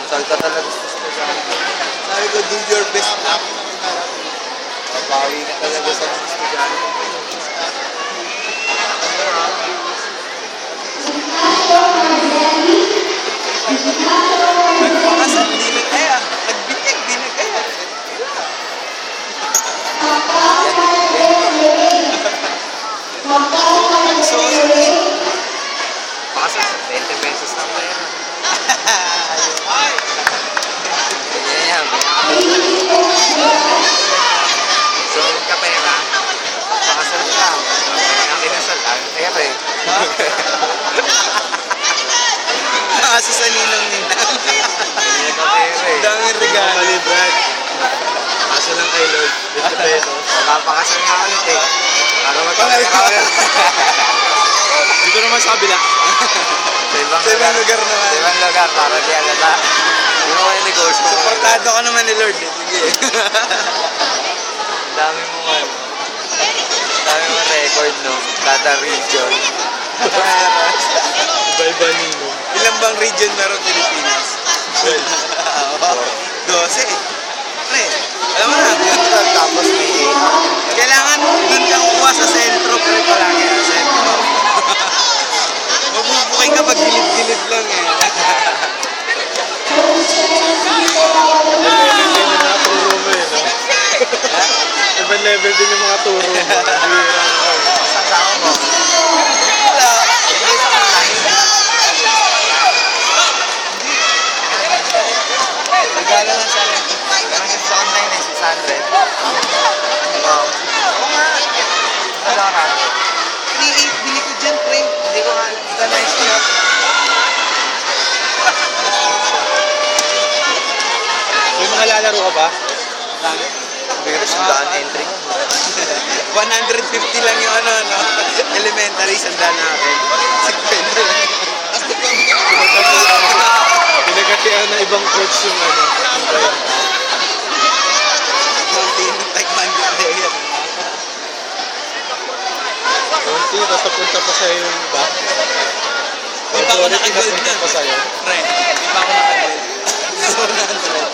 Salta talaga sa estudyante. Sabi ko, do your best lang. Mabawi ka talaga sa mga estudyante. Nagpakasal, di nag-aya. Nagbinyag, di nag-aya. Pakasal sa 20 pesos lang ba yan? Ganyan. So, ka pera. Pakasal ka. Ang kinasal, kaya pa eh. Kaso sa ninang-ninang. Ganyan ka pera eh. Daming regalo. Mali, Brad. Kaso lang kay Lord. 20 pesos. Papakasal nga ulit eh. Para magpapakasal ka ulit. Dito naman sa kabila. Sa ibang lugar naman. Sa ibang lugar, para di alala. Hindi mo kayo negosyo. Supportado ka naman ni Lord eh. Sige. Ang dami mo ano. Ang dami mo record no. Kada region. Iba-iba nino. Ilan bang region meron Pilipinas? 12 eh. Pre, alam mo na. Tapos may Kailangan dun kang kuha sa sentro, pre, palagi sa sentro. Mabubukay ka pag gilid-gilid lang eh. Ibang level din yung mga turo mo, eh, no? Ibang level din yung mga turo mo. Bihira na ako. sasama mo. Wala. Hindi sa online. Regalo lang sa akin. Ganun yung sa online eh, 600. Wow. Oo nga. Ano ka? 3.8 bili ko dyan, pre. Hindi ko nga alam. Sa nice shop. May mga lalaro ka ba? Pero sundaan entry. 150 lang yung ano, no? Elementary, sandaan natin. 50 lang. Pinagkatian na ibang coach yung ano. Yung player. Mountain, like Bandit Player. Konti, tapos napunta pa sa'yo yung iba. Di pa ako nakagold Napunta nun. pa sa'yo. Pre, di pa ako nakagold. 100.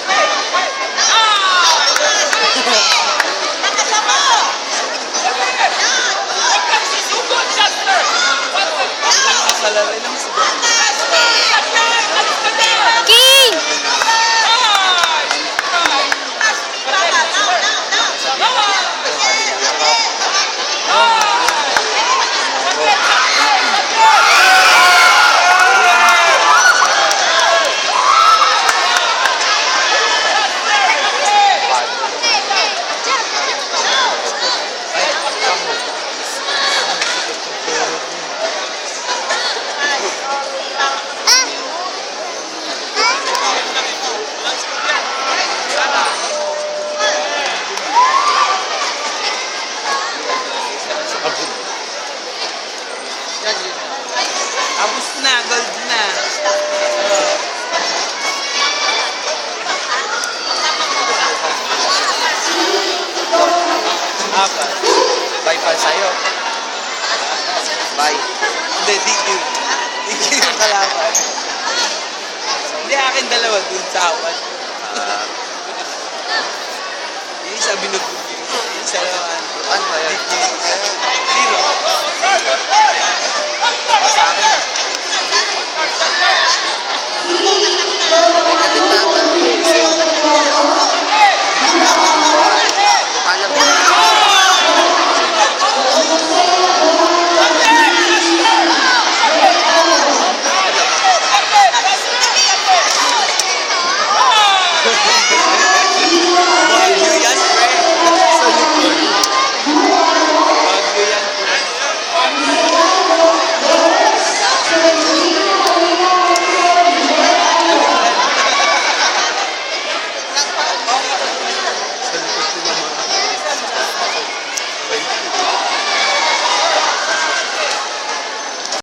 Malalay lang sa King! Tapos na, gold na. Apat. Bye pal sa'yo. Bye. Hindi, DQ. DQ yung kalaban. Hindi, akin dalawa dun sa apat. Yung isa binugbog yung isa naman. Ano ba yun? DQ. Zero. Sa akin.